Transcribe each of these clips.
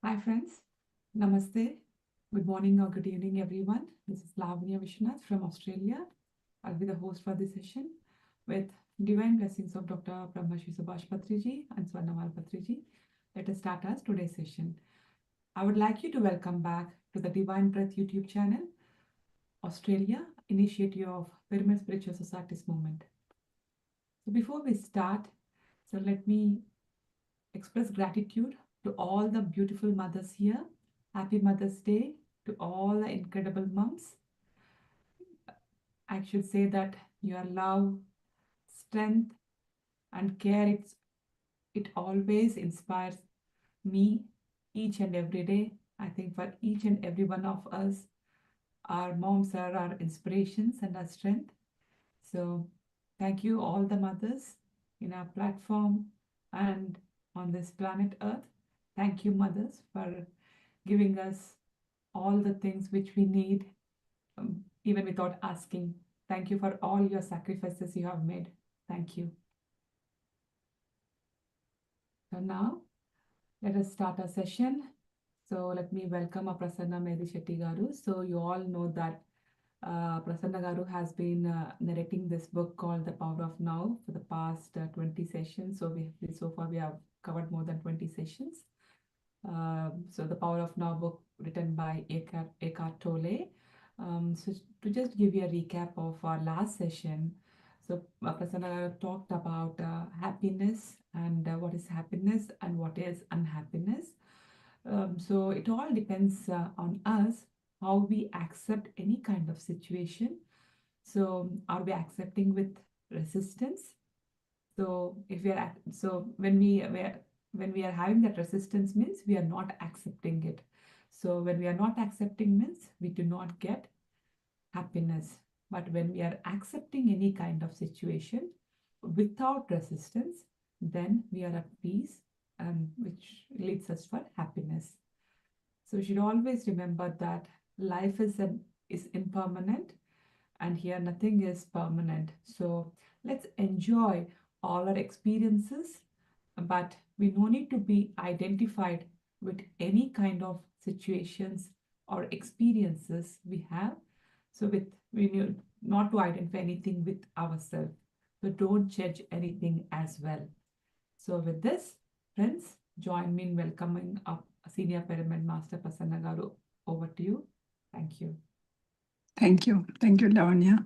Hi friends, Namaste. Good morning or good evening everyone. This is Lavanya Vishnath from Australia. I'll be the host for this session with divine blessings of Dr. Brahmashi Subhash Patriji and Swarnamal Patriji. Let us start our today's session. I would like you to welcome back to the Divine Breath YouTube channel, Australia, initiative of Pyramid Spiritual Society's movement. So before we start, let me express gratitude to all the beautiful mothers here. Happy Mother's Day to all the incredible moms. I should say that your love, strength, and care, it always inspires me each and every day. I think for each and every one of us, our moms are our inspirations and our strength. So thank you all the mothers in our platform and on this planet Earth. Thank you, mothers, for giving us all the things which we need, even without asking. Thank you for all your sacrifices you have made. Thank you. So now, let us start our session. So let me welcome Prasanna Medisetti garu. So you all know that Prasanna garu has been narrating this book called The Power of Now for the past 20 sessions. So far we have covered more than 20 sessions. So The Power of Now book written by Eckhart Tolle. So to just give you a recap of our last session, so Prasanna talked about happiness and what is happiness and what is unhappiness. So it all depends on us how we accept any kind of situation. So are we accepting with resistance? So if we are so when we are having that resistance means we are not accepting it. So when we are not accepting means we do not get happiness. But when we are accepting any kind of situation without resistance, then we are at peace, and which leads us for happiness. So we should always remember that life is impermanent, and here nothing is permanent. So let's enjoy all our experiences, but we no need to be identified with any kind of situations or experiences we have. So we need not to identify anything with ourselves. So don't judge anything as well. So with this, friends, join me in welcoming up Senior Pyramid Master Prasanna garu. Over to you. Thank you. Thank you. Thank you, Lavanya.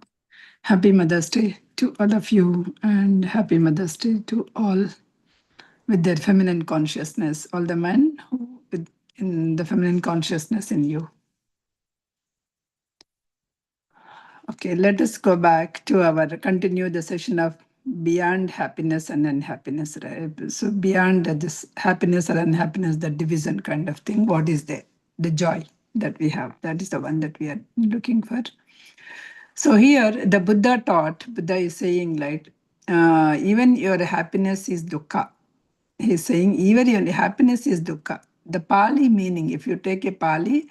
Happy Mother's Day to all of you, and happy Mother's Day to all with their feminine consciousness, all the men who with in the feminine consciousness in you. Okay, let us go back to continue the session of beyond happiness and unhappiness. Right? So beyond this happiness or unhappiness, the division kind of thing, what is the joy that we have? That is the one that we are looking for. So here the Buddha is saying like, even your happiness is dukkha. He's saying even your happiness is dukkha. The Pali meaning, if you take a Pali,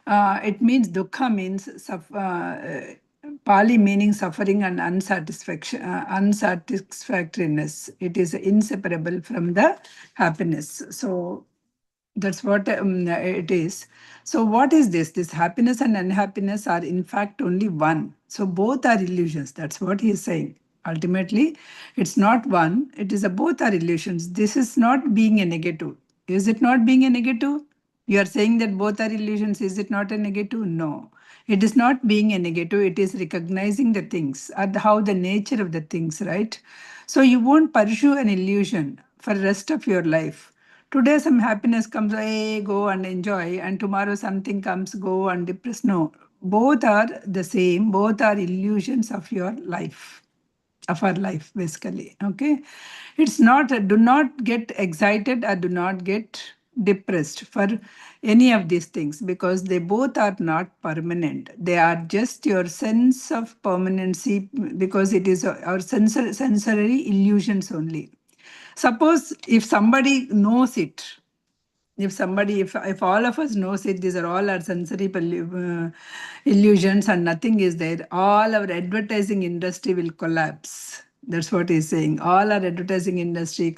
it means dukkha means Pali meaning suffering and unsatisfactoriness. It is inseparable from the happiness. So that's what it is. So what is this? This happiness and unhappiness are in fact only one. So both are illusions. That's what he is saying. Ultimately, it's not one. It is both are illusions. This is not being a negative. Is it not being a negative? You are saying that both are illusions. Is it not a negative? No. It is not being a negative. It is recognizing the things and how the nature of the things, right? So you won't pursue an illusion for the rest of your life. Today some happiness comes, hey, go and enjoy, and tomorrow something comes, go and depress. No, both are the same. Both are illusions of your life, of our life, basically. Okay, it's not. Do not get excited or do not get depressed for any of these things because they both are not permanent. They are just your sense of permanency because it is our sensory illusions only. Suppose if somebody knows it, if all of us knows it, these are all our sensory illusions and nothing is there, all our advertising industry will collapse. That's what he's saying. All our advertising industry,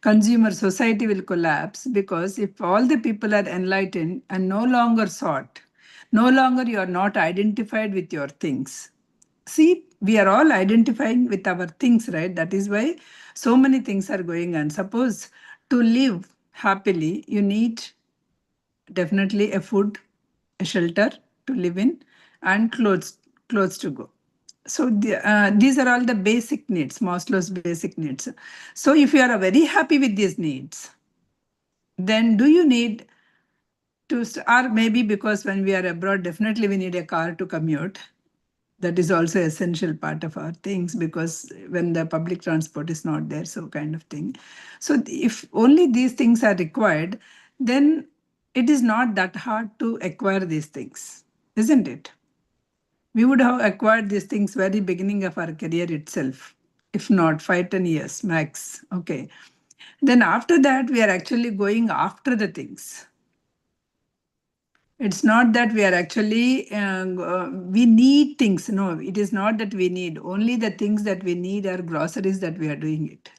consumer society will collapse because if all the people are enlightened and no longer sought, no longer you are not identified with your things. See, we are all identifying with our things, right? That is why so many things are going on. Suppose to live happily, you need definitely a food, a shelter to live in, and clothes to go. So these are all the basic needs, Maslow's basic needs. So if you are very happy with these needs, then do you need or maybe because when we are abroad, definitely we need a car to commute. That is also essential part of our things because when the public transport is not there, so kind of thing. So if only these things are required, then it is not that hard to acquire these things, isn't it? We would have acquired these things very beginning of our career itself, if not 5, 10 years max. Okay. Then after that, we are actually going after the things. It's not that we are actually, we need things. No, it is not that we need. Only the things that we need are groceries that we are doing it.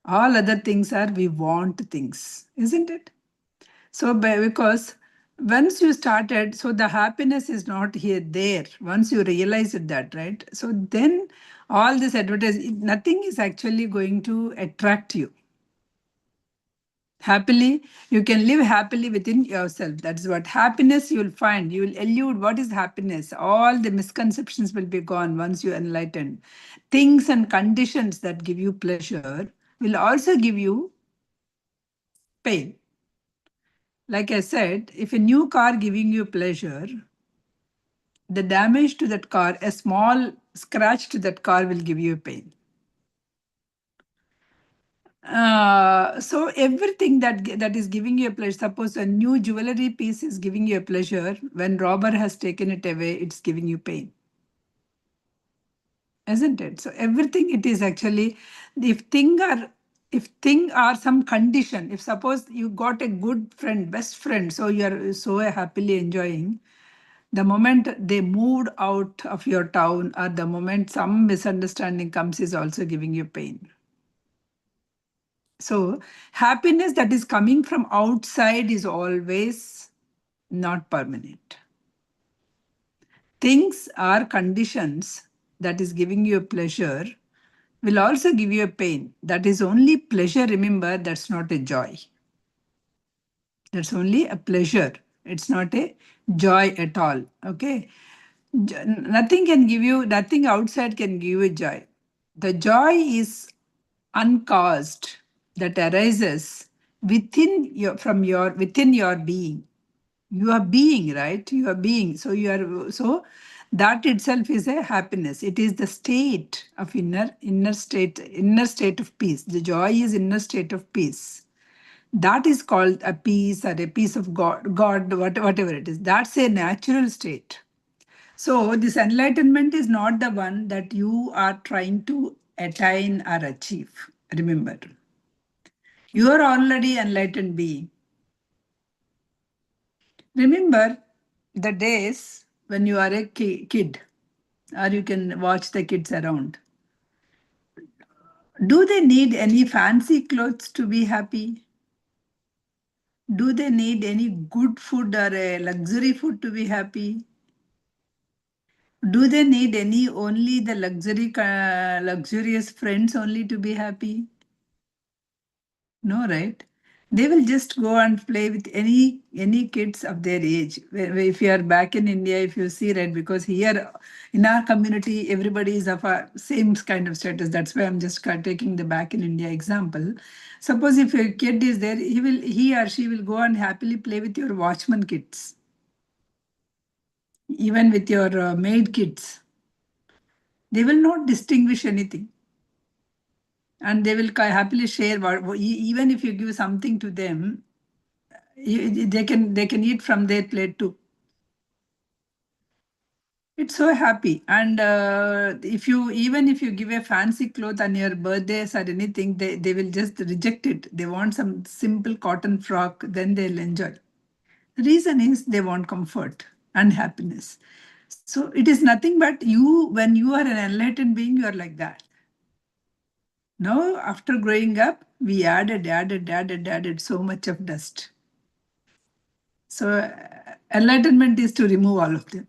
All other things are we want things, isn't it? So because once you started, so the happiness is not here there. Once you realize that, right? So then all this nothing is actually going to attract you. Happily, you can live happily within yourself. That's what happiness you will find. You will elude what is happiness. All the misconceptions will be gone once you enlighten. Things and conditions that give you pleasure will also give you pain. Like I said, if a new car giving you pleasure, the damage to that car, a small scratch to that car will give you pain. So everything that is giving you a pleasure, suppose a new jewelry piece is giving you a pleasure, when robber has taken it away, it's giving you pain, isn't it? So everything it is actually, if thing are some condition, if suppose you got a good friend, best friend, so you are so happily enjoying, the moment they moved out of your town or the moment some misunderstanding comes is also giving you pain. So happiness that is coming from outside is always not permanent. Things are conditions that is giving you a pleasure will also give you a pain. That is only pleasure, remember, that's not a joy. That's only a pleasure. It's not a joy at all. Okay. Nothing can give you, nothing outside can give you joy. The joy is uncaused, that arises within your being. You are being, right? You are being. So that itself is a happiness. It is the state of inner state of peace. The joy is inner state of peace. That is called a peace or a peace of God, whatever it is. That's a natural state. So this enlightenment is not the one that you are trying to attain or achieve. Remember, you are already enlightened being. Remember the days when you are a kid, or you can watch the kids around. Do they need any fancy clothes to be happy? Do they need any good food or a luxury food to be happy? Do they need any only the luxurious friends only to be happy? No, right? They will just go and play with any kids of their age. If you are back in India, if you see, right, because here in our community, everybody is of a same kind of status. That's why I'm just taking the back in India example. Suppose if a kid is there, he or she will go and happily play with your watchman kids, even with your maid kids. They will not distinguish anything. And they will happily share even if you give something to them, they can eat from their plate too. It's so happy. And if you give a fancy cloth on your birthdays or anything, they will just reject it. They want some simple cotton frock, then they'll enjoy. The reason is they want comfort and happiness. So it is nothing but you, when you are an enlightened being, you are like that. Now, after growing up, we added so much of dust. So, enlightenment is to remove all of them,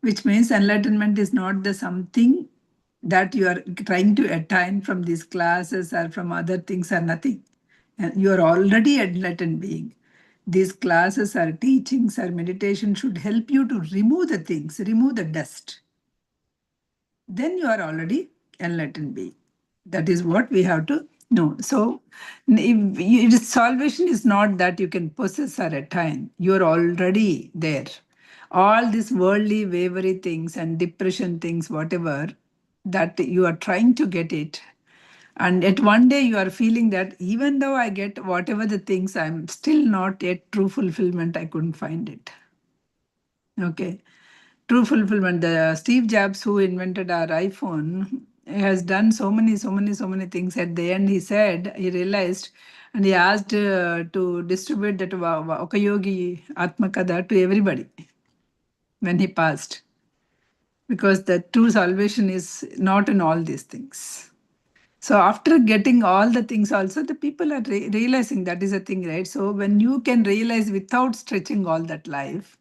which means enlightenment is not the something that you are trying to attain from these classes or from other things or nothing. And you are already enlightened being. These classes or teachings or meditation should help you to remove the things, remove the dust. Then you are already enlightened being. That is what we have to know. So, salvation is not that you can possess or attain. You are already there. All these worldly, wavery things and depression things, whatever, that you are trying to get it. And at one day you are feeling that even though I get whatever the things, I'm still not yet true fulfillment. I couldn't find it. Okay. True fulfillment. The Steve Jobs, who invented our iPhone, has done so many things. At the end, he said he realized, and he asked to distribute that Okayogi Atmakada to everybody when he passed, because the true salvation is not in all these things. So after getting all the things, also the people are realizing that is a thing, right? So when you can realize without stretching all that life,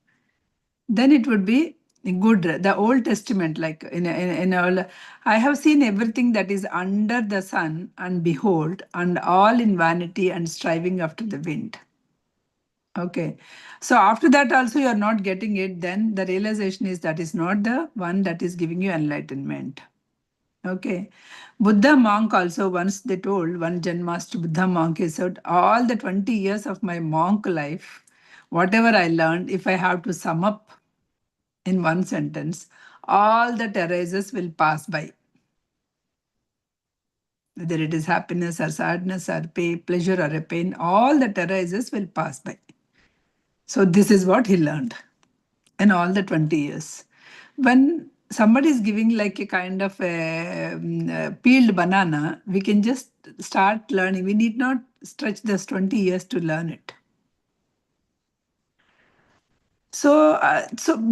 then it would be good. The Old Testament, like in all, I have seen everything that is under the sun, and behold, and all in vanity and striving after the wind. Okay. So after that also you are not getting it, then the realization is that is not the one that is giving you enlightenment. Okay. Buddha monk also, once they told, one Zen master Buddha monk, he said, all the 20 years of my monk life, whatever I learned, if I have to sum up in one sentence, all that arises will pass by. Whether it is happiness or sadness or pleasure or a pain, all that arises will pass by. So this is what he learned in all the 20 years. When somebody is giving like a kind of a peeled banana, we can just start learning. We need not stretch this 20 years to learn it. So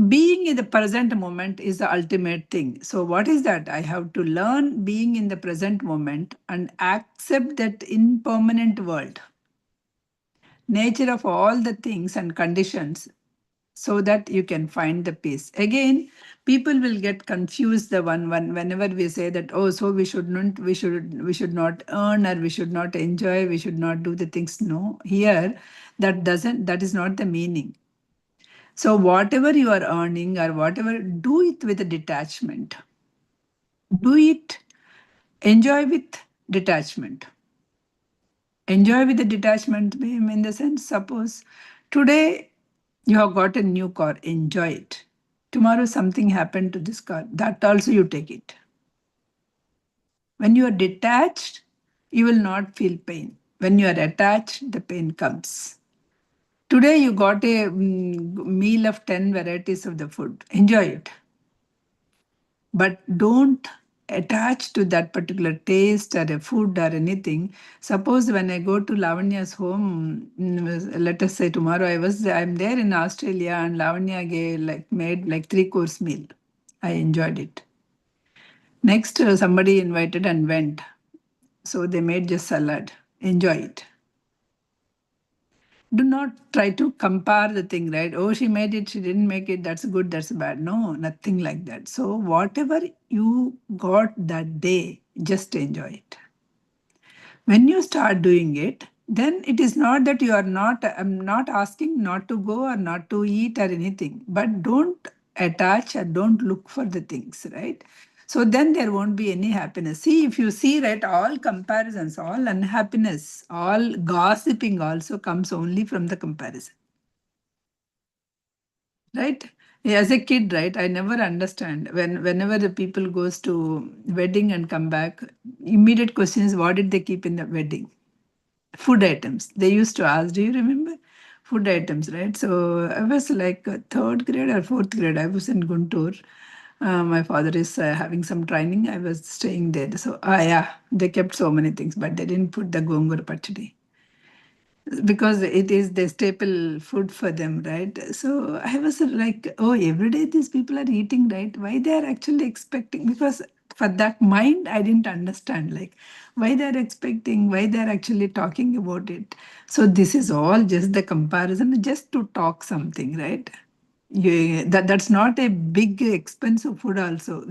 being in the present moment is the ultimate thing. So what is that? I have to learn being in the present moment and accept that impermanent world, nature of all the things and conditions, so that you can find the peace. Again, people will get confused the one whenever we say that, oh, so we should not earn, or we should not enjoy, we should not do the things. No, here that is not the meaning. So whatever you are earning or whatever, do it with a detachment. Do it, enjoy with detachment. Enjoy with the detachment in the sense, suppose today you have got a new car, enjoy it. Tomorrow something happened to this car, that also you take it. When you are detached, you will not feel pain. When you are attached, the pain comes. Today you got a meal of 10 varieties of the food, enjoy it. But don't attach to that particular taste or a food or anything. Suppose when I go to Lavanya's home, let us say tomorrow I'm there in Australia, and Lavanya made like 3-course meal. I enjoyed it. Next, somebody invited and went. So they made just salad. Enjoy it. Do not try to compare the thing, right? Oh, she made it, she didn't make it, that's good, that's bad. No, nothing like that. So whatever you got that day, just enjoy it. When you start doing it, then it is not that you are not, I'm not asking not to go or not to eat or anything, but don't attach or don't look for the things, right? So then there won't be any happiness. See, if you see, right, all comparisons, all unhappiness, all gossiping also comes only from the comparison. Right? As a kid, right, I never understand whenever the people goes to wedding and come back, immediate question is what did they keep in the wedding? Food items. They used to ask, do you remember? Food items, right? So I was like third grade or fourth grade. I was in Guntur. My father is having some training. I was staying there. So, yeah, they kept so many things, but they didn't put the gongur pachadi because it is the staple food for them, right? So I was like, oh, every day these people are eating, right? Why they are actually expecting? Because for that mind, I didn't understand like why they're expecting, why they're actually talking about it. So this is all just the comparison, just to talk something, right? That's not a big expensive food also.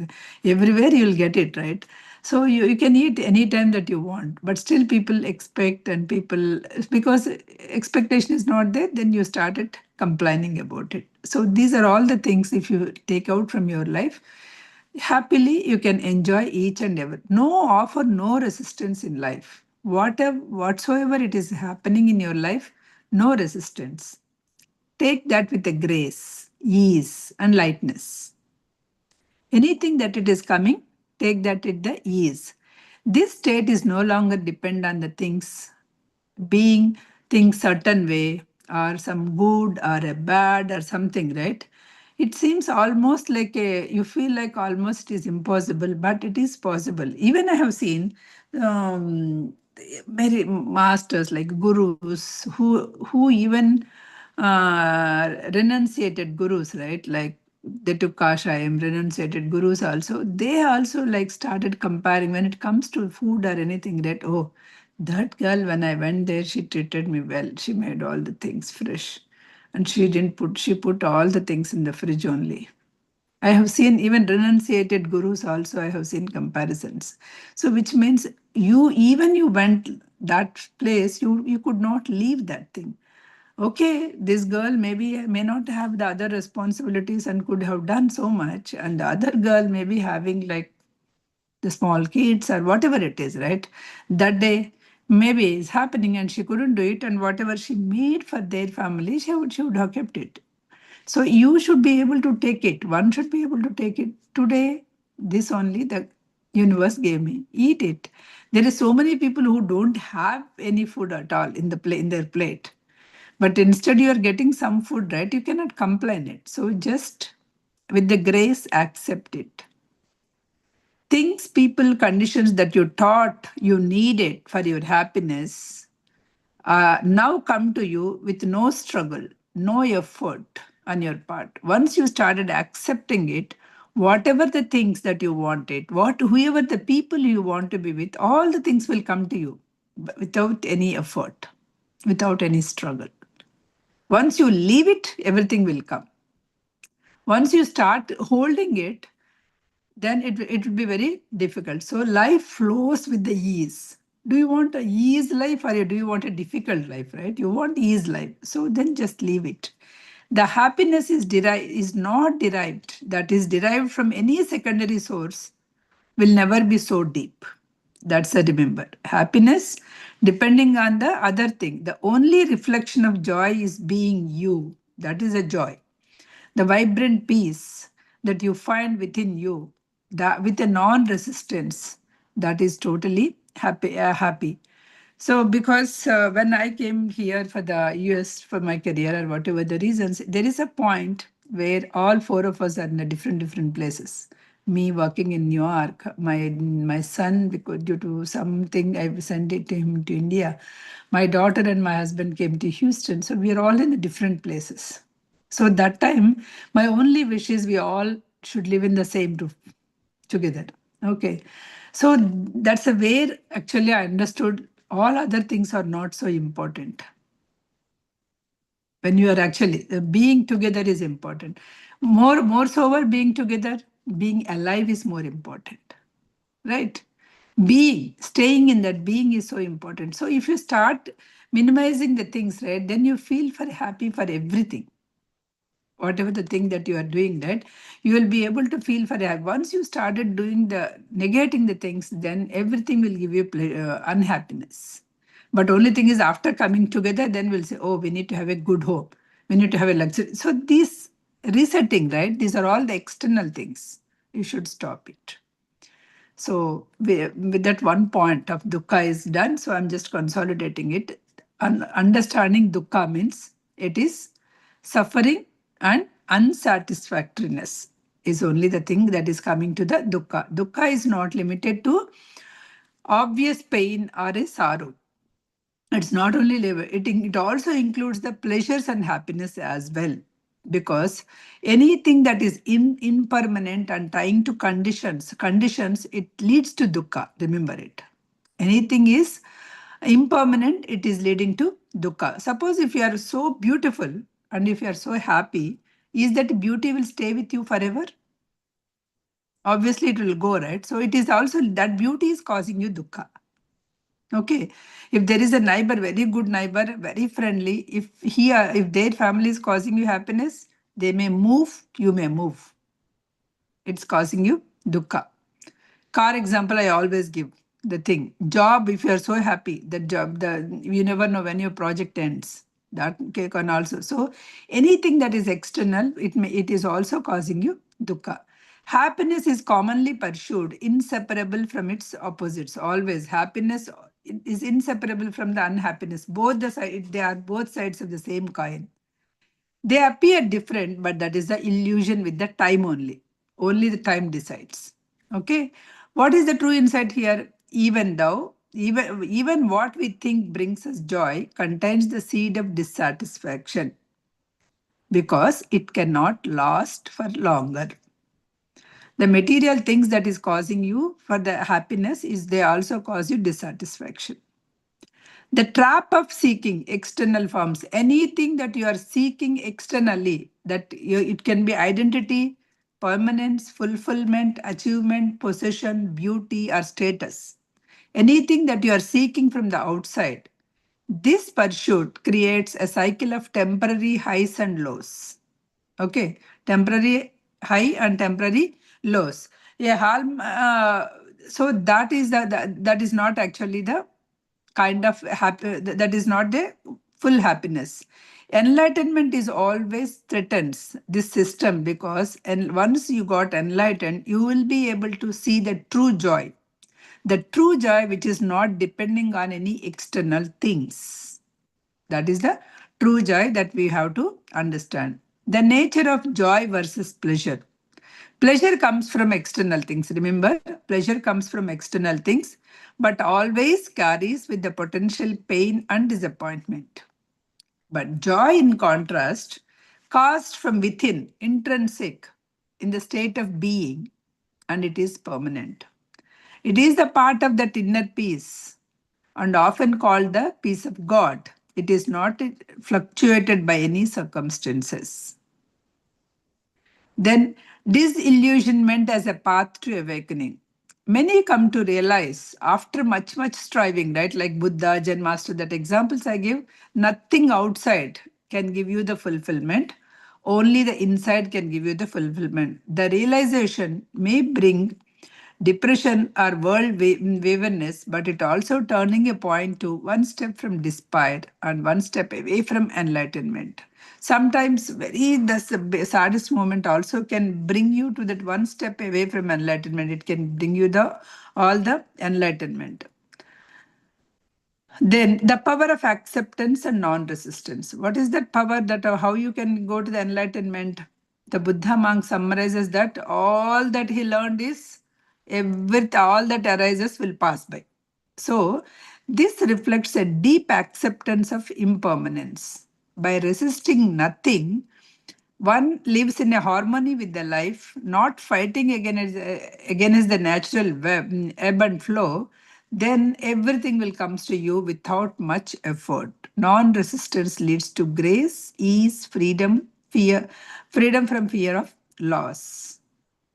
Everywhere you'll get it, right? So you can eat anytime that you want, but still people expect, and people, because expectation is not there, then you started complaining about it. So these are all the things, if you take out from your life, happily you can enjoy each and every. No offer, no resistance in life. Whatsoever it is happening in your life, no resistance. Take that with a grace, ease, and lightness. Anything that it is coming, take that with the ease. This state is no longer depend on the things being things certain way, or some good or a bad or something, right? It seems almost like you feel like almost is impossible, but it is possible. Even I have seen many masters like gurus who even renunciated gurus, right? Like they took kashayam, renunciated gurus also. They also like started comparing when it comes to food or anything, that, oh, that girl, when I went there, she treated me well. She made all the things fresh. And she put all the things in the fridge only. I have seen even renunciated gurus also, I have seen comparisons. So which means even you went that place, you could not leave that thing. Okay, this girl maybe may not have the other responsibilities and could have done so much, and the other girl may be having like the small kids or whatever it is, right? That day maybe is happening and she couldn't do it, and whatever she made for their family, she would have kept it. So you should be able to take it. One should be able to take it. Today, this only the universe gave me. Eat it. There is so many people who don't have any food at all in their plate. But instead you are getting some food, right? You cannot complain it. So just with the grace, accept it. Things, people, conditions that you thought you needed for your happiness now come to you with no struggle, no effort on your part. Once you started accepting it, whatever the things that you wanted, whoever the people you want to be with, all the things will come to you without any effort, without any struggle. Once you leave it, everything will come. Once you start holding it, then it will be very difficult. So life flows with the ease. Do you want a ease life, or do you want a difficult life, right? You want ease life. So then just leave it. The happiness is not derived, that is derived from any secondary source, will never be so deep. That's a remember. Happiness, depending on the other thing. The only reflection of joy is being you. That is a joy. The vibrant peace that you find within you, that with a non-resistance, that is totally happy. So because when I came here for the US for my career or whatever the reasons, there is a point where all four of us are in a different places. Me working in New York, my son, because due to something I sent it to him to India. My daughter and my husband came to Houston, so we are all in the different places. So that time, my only wish is we all should live in the same roof together. Okay. So that's a where actually I understood all other things are not so important. When you are actually being together is important. More so over being together, being alive is more important. Right? Being, staying in that being is so important. So if you start minimizing the things, right, then you feel for happy for everything. Whatever the thing that you are doing, that you will be able to feel for that. Once you started doing the negating the things, then everything will give you unhappiness. But only thing is, after coming together, then we'll say, oh, we need to have a good home, we need to have a luxury. So these resetting, right, these are all the external things. You should stop it. So with that one point of dukkha is done, so I'm just consolidating it. Understanding dukkha means it is suffering and unsatisfactoriness is only the thing that is coming to the dukkha. Dukkha is not limited to obvious pain or a sorrow. It's not only labor, it also includes the pleasures and happiness as well. because anything that is impermanent and trying to conditions, it leads to dukkha. Remember it. Anything is impermanent, it is leading to dukkha. Suppose if you are so beautiful and if you are so happy, is that beauty will stay with you forever? Obviously, it will go, right? So it is also that beauty is causing you dukkha. Okay, if there is a neighbor, very good neighbor, very friendly, if their family is causing you happiness, they may move, you may move. It's causing you dukkha. Car example I always give the thing. Job, if you are so happy, the job, you never know when your project ends. That can also. So anything that is external, it is also causing you dukkha. Happiness is commonly pursued, inseparable from its opposites. Always happiness is inseparable from the unhappiness. They are both sides of the same coin. They appear different, but that is the illusion with the time only. Only the time decides. Okay. What is the true insight here? Even what we think brings us joy contains the seed of dissatisfaction because it cannot last for longer. The material things that is causing you for the happiness is they also cause you dissatisfaction. The trap of seeking external forms, anything that you are seeking externally, it can be identity, permanence, fulfillment, achievement, possession, beauty, or status. Anything that you are seeking from the outside, this pursuit creates a cycle of temporary highs and lows. Okay, temporary high and temporary lows. Yeah, so that is not actually the kind of happy. That is not the full happiness. Enlightenment is always threatens this system because and once you got enlightened, you will be able to see the true joy. The true joy which is not depending on any external things. That is the true joy that we have to understand. The nature of joy versus pleasure. Pleasure comes from external things. Remember, pleasure comes from external things, but always carries with the potential pain and disappointment. But joy, in contrast, caused from within, intrinsic, in the state of being, and it is permanent. It is the part of that inner peace and often called the peace of God. It is not fluctuated by any circumstances. Then, disillusionment as a path to awakening. Many come to realize after much striving, right? Like Buddha, Zen Master, that examples I give, nothing outside can give you the fulfillment. Only the inside can give you the fulfillment. The realization may bring depression or waverness, but it also turning a point to one step from despair and one step away from enlightenment. Sometimes the saddest moment also can bring you to that one step away from enlightenment. It can bring you the all the enlightenment. Then the power of acceptance and non-resistance. What is that power that how you can go to the enlightenment? The Buddha monk summarizes that all that he learned is with all that arises will pass by. So this reflects a deep acceptance of impermanence. By resisting nothing, one lives in a harmony with the life, not fighting against the natural ebb and flow, then everything will come to you without much effort. Non-resistance leads to grace, ease, freedom from fear of loss.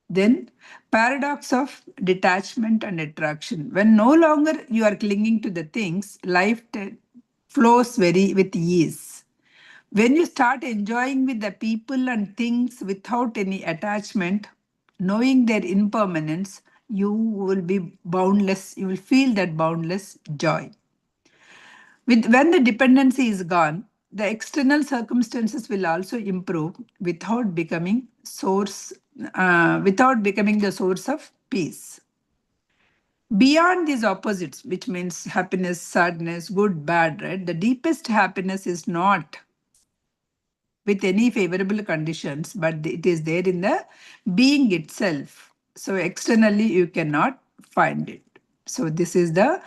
Then, paradox of detachment and attraction. When no longer you are clinging to the things, life flows very with ease. When you start enjoying with the people and things without any attachment, knowing their impermanence, you will be boundless, you will feel that boundless joy. When the dependency is gone, the external circumstances will also improve without becoming the source of peace. Beyond these opposites, which means happiness, sadness, good, bad, right? The deepest happiness is not with any favorable conditions, but it is there in the being itself. So externally, you cannot find it. So this is the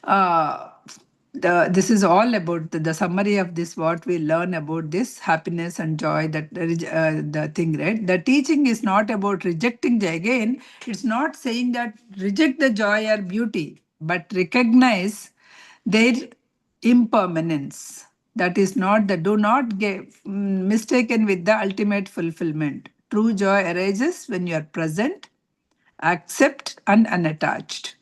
uh, this is all about the summary of this, what we learn about this happiness and joy, that the thing, right? The teaching is not about rejecting joy. Again, it's not saying that reject the joy or beauty, but recognize their impermanence. That is not the, do not get mistaken with the ultimate fulfillment. True joy arises when you are present, accept, and unattached.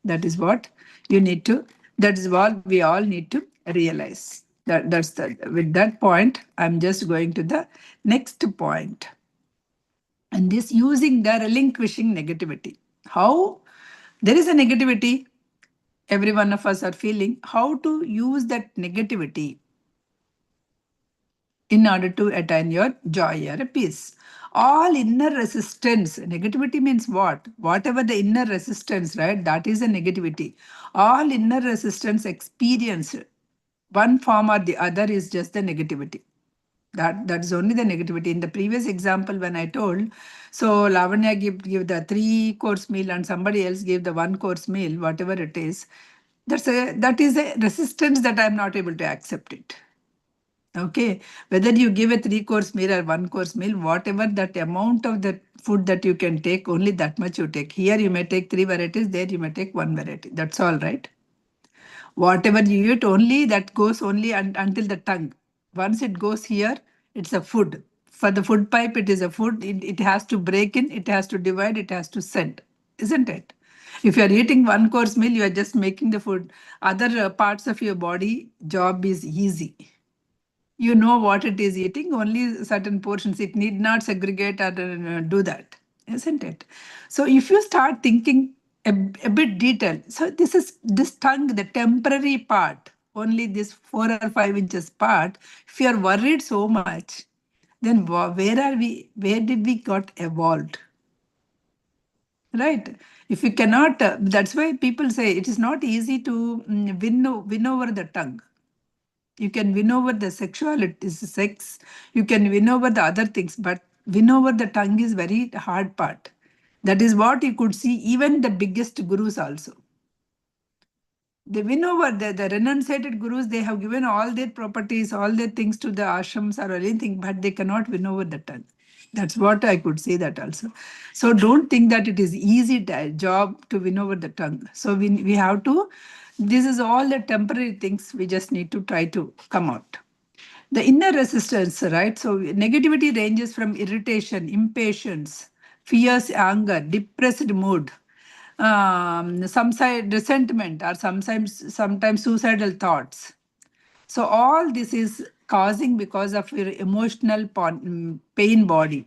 That is what you need to, that is what we all need to realize. That's the, with that point, I'm just going to the next point. And this using the relinquishing negativity. How there is a negativity, every one of us are feeling, how to use that negativity in order to attain your joy or peace. All inner resistance, negativity means what? Whatever the inner resistance, right? That is a negativity. All inner resistance experienced, one form or the other, is just the negativity. That is only the negativity. In the previous example, when I told, so Lavanya give the 3-course meal and somebody else gave the 1-course meal, whatever it is. That is a resistance that I'm not able to accept it. Okay, whether you give a 3-course meal or 1-course meal, whatever that amount of the food that you can take, only that much you take. Here you may take 3 varieties, there you may take 1 variety. That's all, right? Whatever you eat, only that goes only until the tongue. Once it goes here, it's a food. For the food pipe, it is a food. It has to break in, it has to divide, it has to send, isn't it? If you are eating 1-course meal, you are just making the food. Other parts of your body, job is easy. You know what it is eating, only certain portions. It need not segregate or do that, isn't it? So if you start thinking a bit detailed, so this tongue, the temporary part, only this 4 or 5 inches part, if you are worried so much, then where are we, where did we got evolved? Right? If you cannot, that's why people say it is not easy to win over the tongue. You can win over the sexuality, sex. You can win over the other things, but win over the tongue is very hard part. That is what you could see even the biggest gurus also. They win over the renunciated gurus. They have given all their properties, all their things to the ashrams or anything, but they cannot win over the tongue. That's what I could say that also. So don't think that it is easy job to win over the tongue. So we have to, this is all the temporary things, we just need to try to come out. The inner resistance, right? So negativity ranges from irritation, impatience, fierce anger, depressed mood, some side resentment, or sometimes suicidal thoughts. So all this is causing because of your emotional pain body.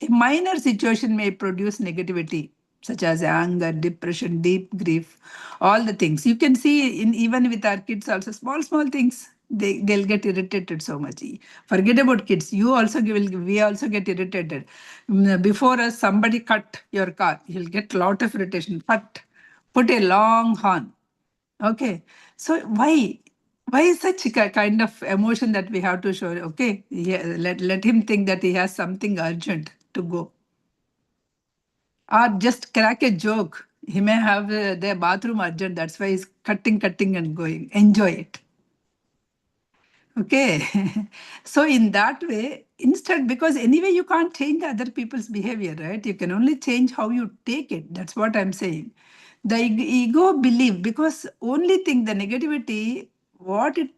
A minor situation may produce negativity, such as anger, depression, deep grief, all the things. You can see in even with our kids also, small things. They'll get irritated so much. Forget about kids. You also we also get irritated. Before us, somebody cut your car. You'll get lot of irritation. Put a long horn. Okay. So why is such a kind of emotion that we have to show? Okay, yeah, let him think that he has something urgent to go. Or just crack a joke. He may have the bathroom urgent. That's why he's cutting and going. Enjoy it. Okay. So in that way, instead, because anyway, you can't change other people's behavior, right? You can only change how you take it. That's what I'm saying. The ego belief, because only thing, the negativity, what it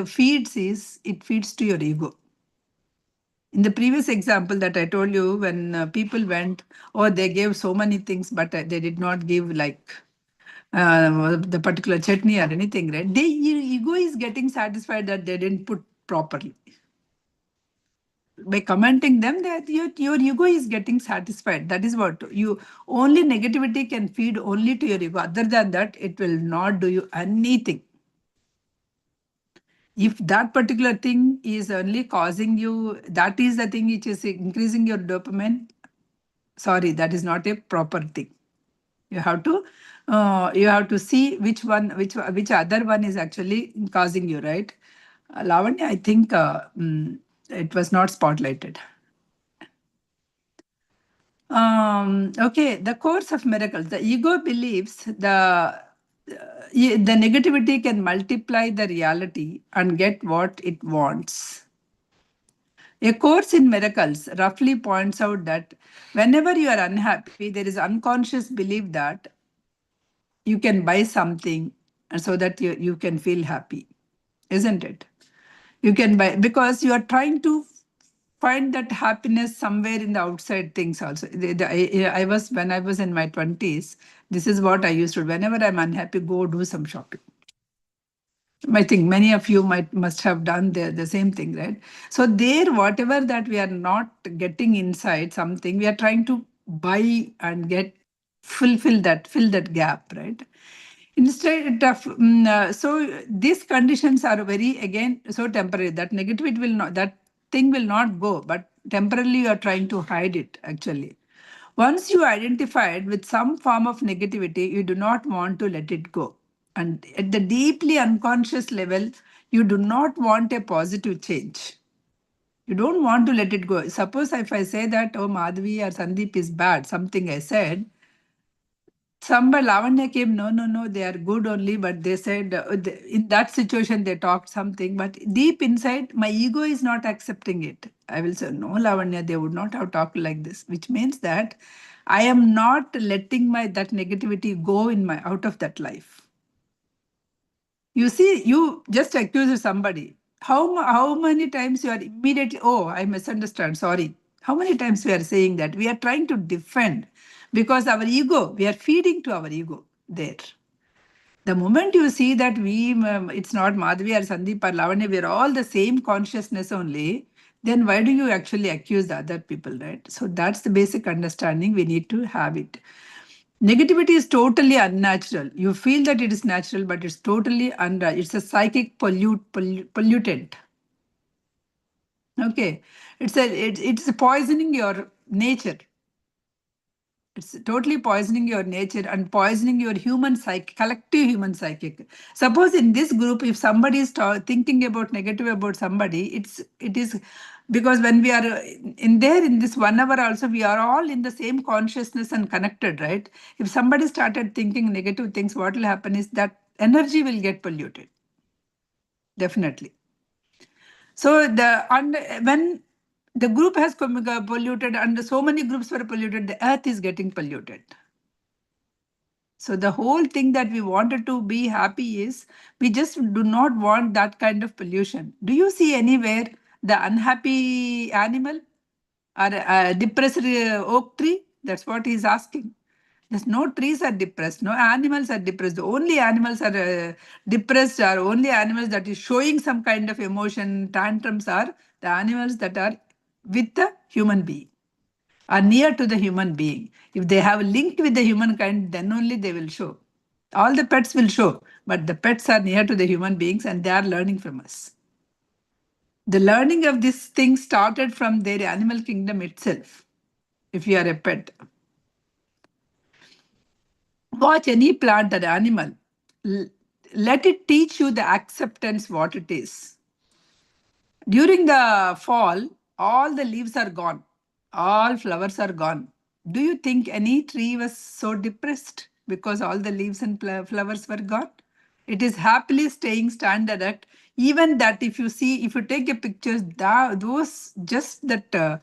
feeds is, it feeds to your ego. In the previous example that I told you, when people went, oh, they gave so many things, but they did not give like the particular chutney or anything, right? Your ego is getting satisfied that they didn't put properly. By commenting them, that your ego is getting satisfied. That is what you, only negativity can feed only to your ego. Other than that, it will not do you anything. If that particular thing is only causing you, that is the thing which is increasing your dopamine, sorry, that is not a proper thing. You have to see which other one is actually causing you, right? Lavanya, I think it was not spotlighted. Okay, the course of miracles. The ego believes the negativity can multiply the reality and get what it wants. A Course in Miracles roughly points out that whenever you are unhappy, there is unconscious belief that you can buy something and so that you can feel happy, isn't it? You can buy because you are trying to find that happiness somewhere in the outside things also. I was when I was in my 20s, this is what I used to do. Whenever I'm unhappy, go do some shopping. I think many of you might must have done the same thing, right? So there, whatever that we are not getting inside something, we are trying to buy and get fill that gap, right? Instead of so these conditions are very again so temporary that negativity will not that thing will not go, but temporarily you are trying to hide it actually. Once you identified with some form of negativity, you do not want to let it go. And at the deeply unconscious level, you do not want a positive change. You don't want to let it go. Suppose if I say that, oh, Madhvi or Sandeep is bad, something I said, somebody Lavanya came, no, no, no, they are good only, but they said in that situation they talked something, but deep inside, my ego is not accepting it. I will say, no, Lavanya, they would not have talked like this, which means that I am not letting my that negativity go in my out of that life. You see, you just accuse somebody. How many times you are immediately, oh, I misunderstand, sorry. How many times we are saying that? We are trying to defend because our ego, we are feeding to our ego there. The moment you see that it's not Madhvi or Sandeep or Lavanya, we are all the same consciousness only, then why do you actually accuse the other people, right? So that's the basic understanding we need to have it. Negativity is totally unnatural. You feel that it is natural, but it's totally unnatural. It's a psychic pollutant. Okay, it's poisoning your nature. It's totally poisoning your nature and poisoning your human psyche, collective human psychic. Suppose in this group, if somebody is thinking about negative about somebody, it is because when we are in this 1 hour also, we are all in the same consciousness and connected, right? If somebody started thinking negative things, what will happen is that energy will get polluted, definitely. So when the group has polluted and so many groups were polluted, the earth is getting polluted. So the whole thing that we wanted to be happy is we just do not want that kind of pollution. Do you see anywhere the unhappy animal or a depressed oak tree? That's what he's asking. There's no trees are depressed, no animals are depressed. The only animals are depressed are only animals that is showing some kind of emotion, tantrums are the animals that are with the human being, are near to the human being. If they have linked with the humankind, then only they will show. All the pets will show, but the pets are near to the human beings and they are learning from us. The learning of this thing started from their animal kingdom itself. If you are a pet, watch any plant or animal. Let it teach you the acceptance what it is. During the fall, all the leaves are gone. All flowers are gone. Do you think any tree was so depressed because all the leaves and flowers were gone? It is happily staying stand erect. Even that, if you see, if you take a picture, those just that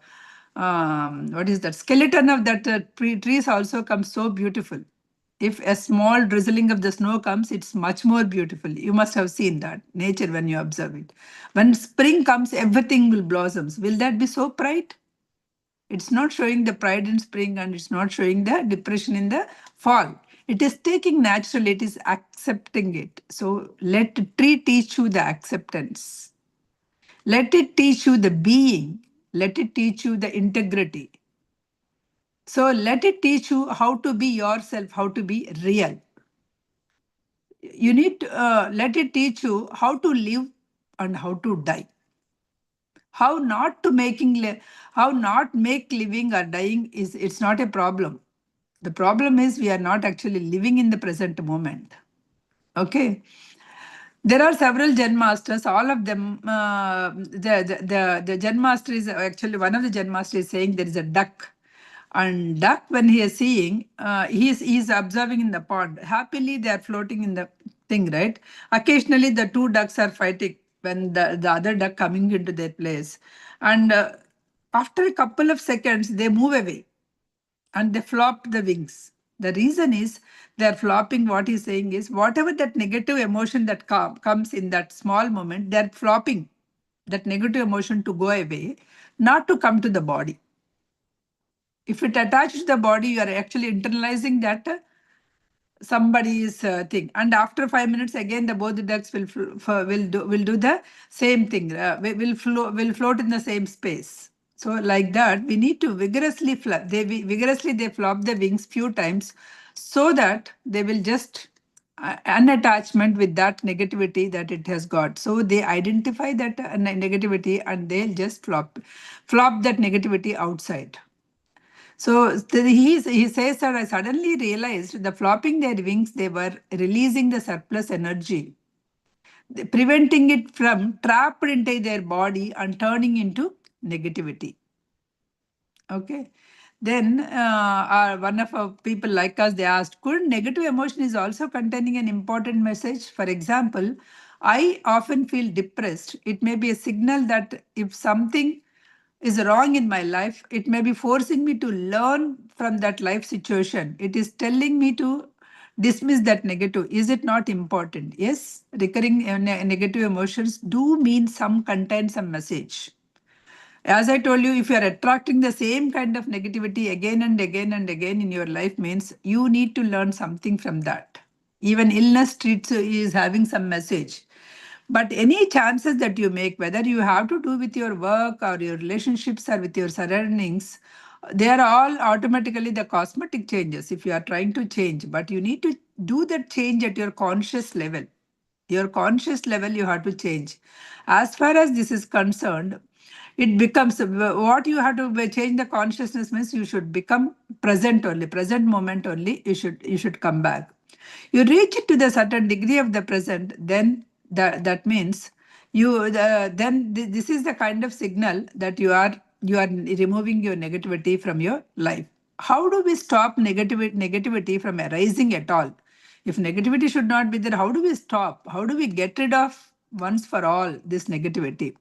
what is that skeleton of that trees also comes so beautiful. If a small drizzling of the snow comes, it's much more beautiful. You must have seen that nature when you observe it. When spring comes, everything will blossoms. Will that be so bright? It's not showing the pride in spring and it's not showing the depression in the fall. It is taking natural, it is accepting it. So let the tree teach you the acceptance. Let it teach you the being. Let it teach you the integrity. So let it teach you how to be yourself, how to be real. You need to let it teach you how to live and how to die. How not to how not make living or dying is it's not a problem. The problem is we are not actually living in the present moment. Okay. There are several Zen masters, all of them. The Zen master is actually one of the Zen masters is saying there is a duck. And duck, when he is seeing, he's observing in the pond. Happily, they are floating in the thing, right? Occasionally, the two ducks are fighting when the other duck coming into their place. And after a couple of seconds, they move away and they flop the wings. The reason is they're flopping. What he's saying is whatever that negative emotion that comes in that small moment, they're flopping that negative emotion to go away, not to come to the body. If it attaches to the body, you are actually internalizing that somebody's thing, and after 5 minutes again the both the ducks will do the same thing, will float in the same space. So like that we need to vigorously flap, they flop the wings few times, so that they will just an attachment with that negativity that it has got. So they identify that negativity and they'll just flop that negativity outside. So he says that I suddenly realized the flopping their wings, they were releasing the surplus energy, preventing it from trapped into their body and turning into negativity. Okay. Then one of our people like us, they asked, could negative emotion is also containing an important message? For example, I often feel depressed. It may be a signal that if something is wrong in my life, it may be forcing me to learn from that life situation. It is telling me to dismiss that negative. Is it not important? Yes, recurring negative emotions do mean some contain some message. As I told you, if you are attracting the same kind of negativity again and again and again in your life, means you need to learn something from that. Even illness treats is having some message. But any chances that you make, whether you have to do with your work or your relationships or with your surroundings, they are all automatically the cosmetic changes if you are trying to change. But you need to do that change at your conscious level. Your conscious level you have to change. As far as this is concerned, it becomes what you have to change the consciousness means you should become present only, present moment only. You should come back. You reach it to the certain degree of the present, then that means this is the kind of signal that you are removing your negativity from your life. How do we stop negativity from arising at all? If negativity should not be there, how do we stop? How do we get rid of once for all this negativity?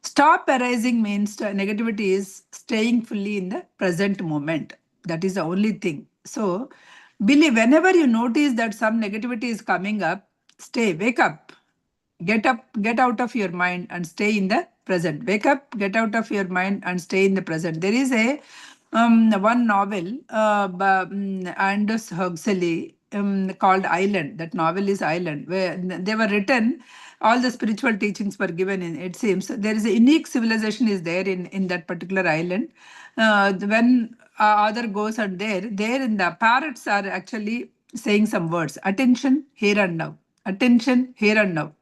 Stop arising means negativity is staying fully in the present moment. That is the only thing. So, believe whenever you notice that some negativity is coming up, wake up, get out of your mind and stay in the present. Wake up, get out of your mind and stay in the present. There is a one novel by Aldous Huxley called Island. That novel is Island, where they were written. All the spiritual teachings were given in. It seems there is a unique civilization is there in that particular island. When other goes and there in the parrots are actually saying some words. Attention here and now. Attention here and now.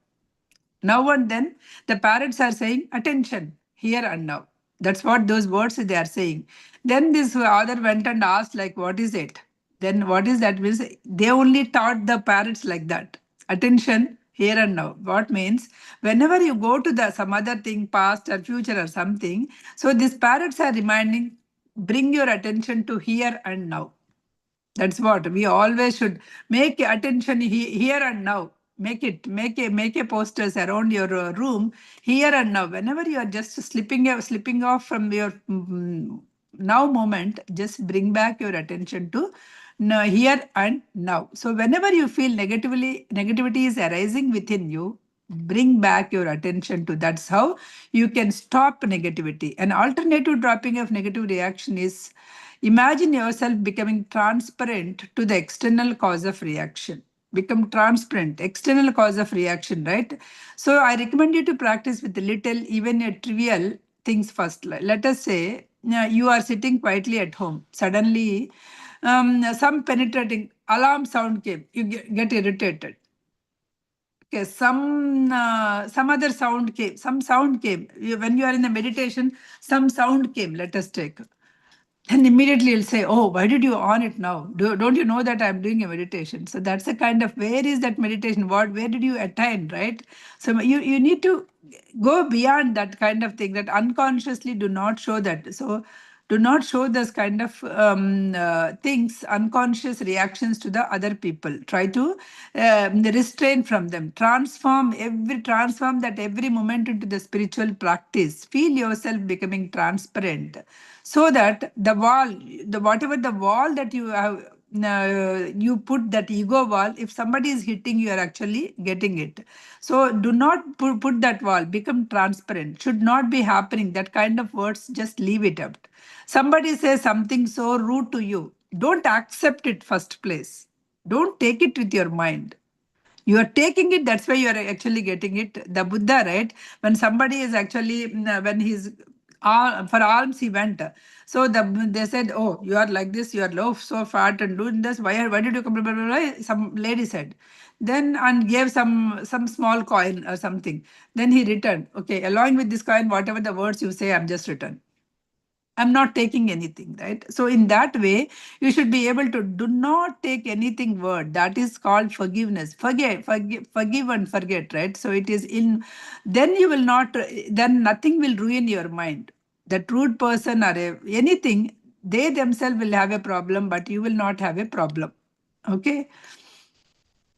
Now and then, the parrots are saying, attention, here and now. That's what those words they are saying. Then this other went and asked, like, what is it? Then what is that? Means they only taught the parrots like that. Attention, here and now. What means whenever you go to the some other thing, past or future or something, so these parrots are reminding, bring your attention to here and now. That's what we always should make attention here and now. Make a posters around your room here and now. Whenever you are just slipping off from your now moment, just bring back your attention to here and now. So whenever you feel negativity is arising within you, bring back your attention to that's how you can stop negativity. An alternative dropping of negative reaction is imagine yourself becoming transparent to the external cause of reaction. Become transparent, external cause of reaction, right? So I recommend you to practice with little, even a trivial things first. Let us say you are sitting quietly at home. Suddenly, some penetrating alarm sound came. You get irritated. Okay, some other sound came. Some sound came. When you are in the meditation, some sound came. Let us take. Then immediately you'll say, oh, why did you on it now? Don't you know that I'm doing a meditation? So that's a kind of, where is that meditation? Where did you attain, right? So you need to go beyond that kind of thing, that unconsciously do not show that. So Do not show this kind of things, unconscious reactions to the other people. Try to restrain from them. Transform that every moment into the spiritual practice. Feel yourself becoming transparent, so that whatever the wall that you have, you put that ego wall, if somebody is hitting, you are actually getting it. So do not put that wall. Become transparent. Should not be happening. That kind of words, just leave it out. Somebody says something so rude to you, don't accept it first place. Don't take it with your mind. You are taking it, that's why you are actually getting it. The Buddha, right? When somebody is actually, when he's for alms he went. So they said, oh, you are like this, you are low, so fat and doing this. Why did you come? Blah, blah, blah, blah. Some lady said. Then and gave some small coin or something. Then he returned. Okay, along with this coin, whatever the words you say, I'm just returned. I'm not taking anything, right? So in that way, you should be able to do not take anything word. That is called forgiveness. Forgive and forget, right? So it is in, then you will not, then nothing will ruin your mind. The rude person or anything, they themselves will have a problem, but you will not have a problem. Okay.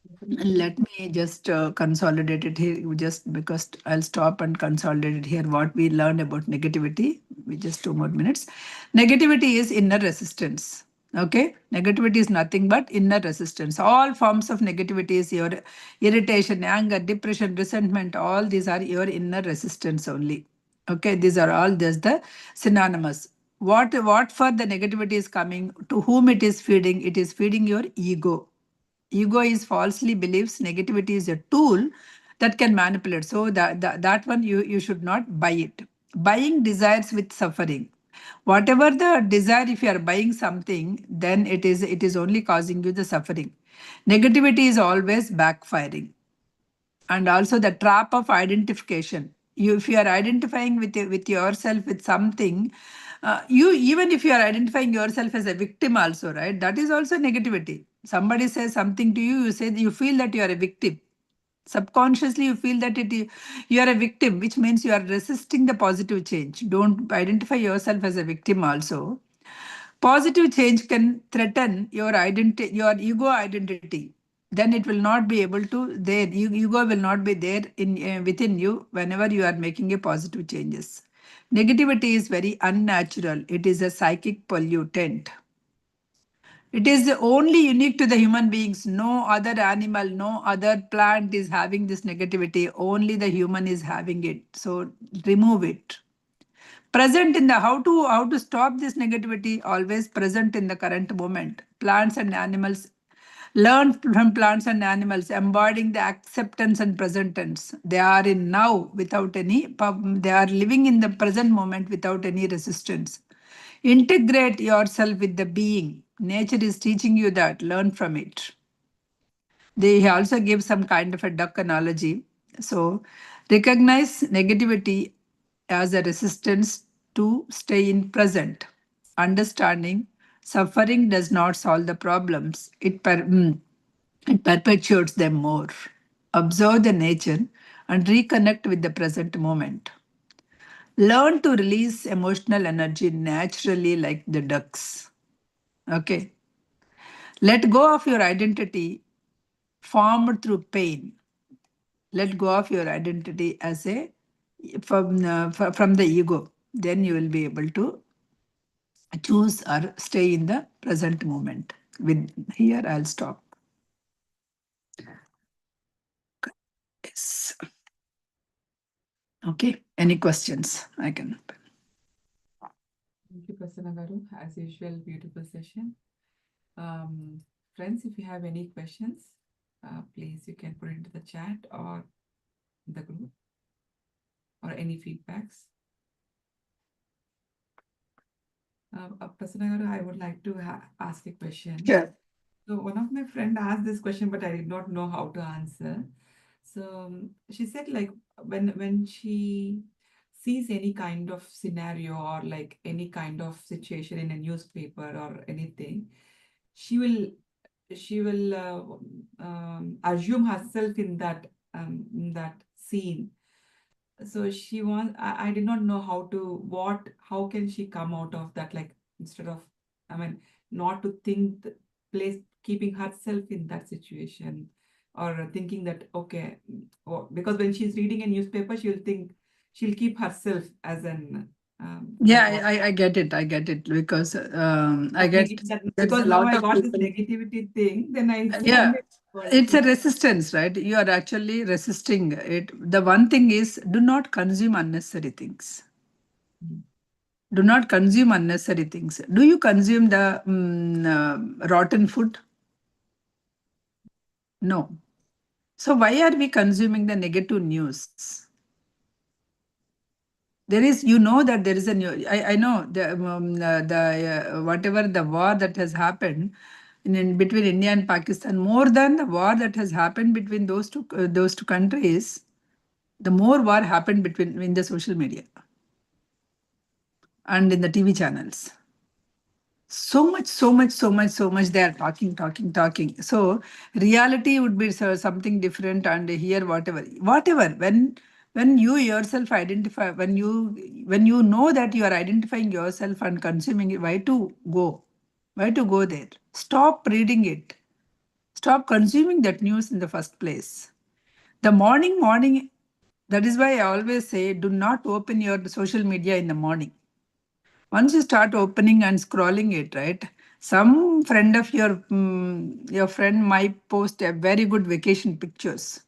Definitely. Let me just consolidate it here, just because I'll stop and consolidate it here. What we learned about negativity, we just 2 more minutes. Negativity is inner resistance. Okay, negativity is nothing but inner resistance. All forms of negativity is your irritation, anger, depression, resentment. All these are your inner resistance only. Okay, these are all just the synonymous. What for the negativity is coming? To whom it is feeding? It is feeding your ego. Ego is falsely believes negativity is a tool that can manipulate. So that one you should not buy it. Buying desires with suffering. Whatever the desire, if you are buying something, then it is only causing you the suffering. Negativity is always backfiring. And also the trap of identification. If you are identifying with yourself with something, you, even if you are identifying yourself as a victim also, right, that is also negativity. Somebody says something to you, you say, you feel that you are a victim. Subconsciously you feel that you are a victim, which means you are resisting the positive change. Don't identify yourself as a victim also. Positive change can threaten your identity, your ego identity. Then it will not be able to there. Ego will not be there in within you whenever you are making a positive changes. Negativity is very unnatural. It is a psychic pollutant. It is only unique to the human beings. No other animal, no other plant is having this negativity. Only the human is having it. So remove it. Present in the how to stop this negativity, always present in the current moment. Plants and animals, learn from plants and animals, embodying the acceptance and present tense. They are in now without any, they are living in the present moment without any resistance. Integrate yourself with the being. Nature is teaching you that, learn from it. They also give some kind of a duck analogy. So recognize negativity as a resistance to stay in present. Understanding suffering does not solve the problems, it perpetuates them more. Observe the nature and reconnect with the present moment. Learn to release emotional energy naturally like the ducks. Okay. Let go of your identity formed through pain. Let go of your identity as a from the ego. Then you will be able to choose or stay in the present moment. With here, I'll stop. Yes. Okay. Any questions? I can. Thank you, Prasanna Garu. As usual, beautiful session. Friends, if you have any questions, please you can put it into the chat or the group or any feedbacks. Prasanna Garu, I would like to ask a question. Sure. So one of my friend asked this question, but I did not know how to answer. So she said like when she sees any kind of scenario or like any kind of situation in a newspaper or anything, she will assume herself in that scene. so she wants, I did not know how can she come out of that, like, instead of, I mean, not to think the place, keeping herself in that situation, or thinking that, okay, or, because when she's reading a newspaper, she'll keep herself as an, Yeah, like what, I get it. I get it because I that get there's because a now lot I of got this people. negativity thing, then I Yeah, stand it. it's a resistance, right? You are actually resisting it. The one thing is, do not consume unnecessary things. Do not consume unnecessary things. Do you consume the rotten food? No. So why are we consuming the negative news? There is, you know, that there is a new. I know the whatever the war that has happened in between India and Pakistan, more than the war that has happened between those two countries, the more war happened between in the social media and in the TV channels. So much, so much, so much, so much they are talking, talking, talking. So reality would be something different, and here whatever. When you yourself identify, when you know that you are identifying yourself and consuming it, why to go? Why to go there? Stop reading it. Stop consuming that news in the first place. The morning. That is why I always say, do not open your social media in the morning. Once you start opening and scrolling it, right? Some friend of your friend might post a very good vacation pictures.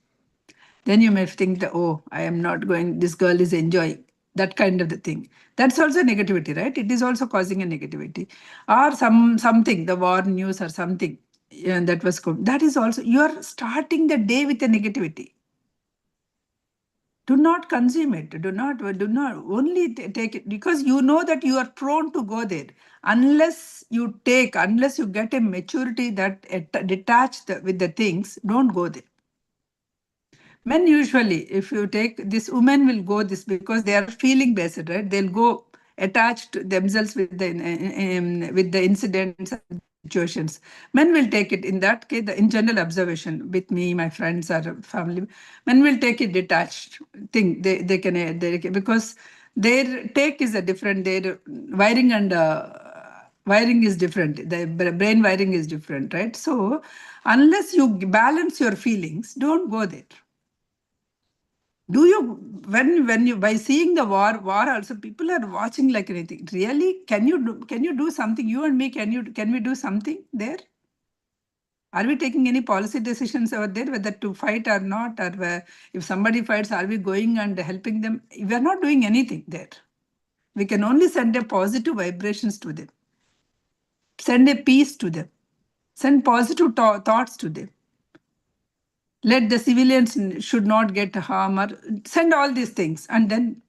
Then you may think that, oh, I am not going. This girl is enjoying that kind of the thing. That's also negativity, right? It is also causing a negativity, or something, the war news or something. Yeah, that was good. That is also, you are starting the day with a negativity. Do not consume it. Do not only take it, because you know that you are prone to go there. Unless you get a maturity that detached with the things, don't go there. Men usually, if you take this, women will go this because they are feeling based, right? They'll go attached themselves with the incidents and situations. Men will take it in that case. In general observation with me, my friends or family, men will take it detached thing. Because their take is a different. Their wiring and wiring is different. The brain wiring is different, right? So unless you balance your feelings, don't go there. Do you, when you, by seeing the war also, people are watching like anything? Really, can you do something? You and me, can we do something there? Are we taking any policy decisions over there, whether to fight or not? Or if somebody fights, are we going and helping them? We are not doing anything there. We can only send a positive vibrations to them, send a peace to them, send positive thoughts to them. Let the civilians should not get harm, or send all these things, and then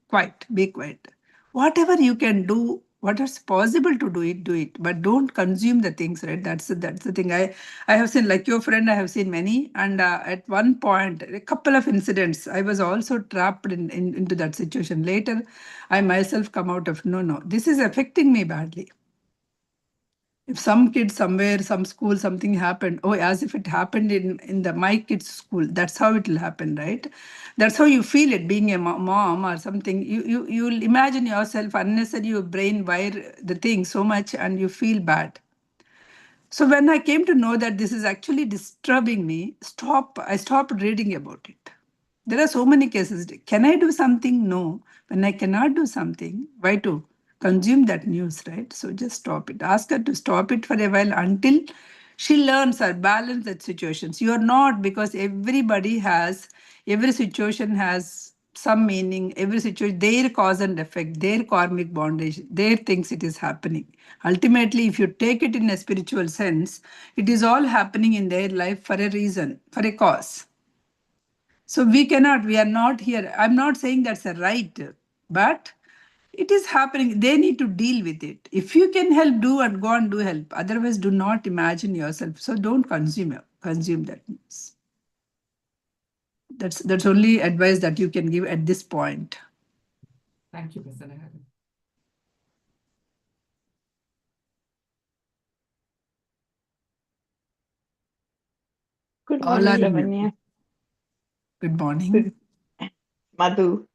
be quiet. Whatever you can do, what is possible to do it, but don't consume the things, right? That's the thing. I have seen, like your friend, I have seen many, and at one point, a couple of incidents, I was also trapped into that situation. Later, I myself come out of, no, this is affecting me badly. If some kid somewhere, some school, something happened, oh, as if it happened in the my kid's school, that's how it will happen, right? That's how you feel it, being a mom or something. You'll imagine yourself unnecessary, your brain wire the thing so much, and you feel bad. So when I came to know that this is actually disturbing me, I stopped reading about it. There are so many cases. Can I do something? No. When I cannot do something, why to consume that news, right? So just stop it. Ask her to stop it for a while until she learns or balance that situations. You are not, because every situation has some meaning, every situation, their cause and effect, their karmic bondage, their things it is happening. Ultimately, if you take it in a spiritual sense, it is all happening in their life for a reason, for a cause. So we are not here. I'm not saying that's a right, but it is happening. They need to deal with it. If you can help, do and go and do help. Otherwise, do not imagine yourself. So don't consume that news. That's only advice that you can give at this point. Thank you, Prasanna. Good All morning, are Lavanya. good morning. Good. Madhu.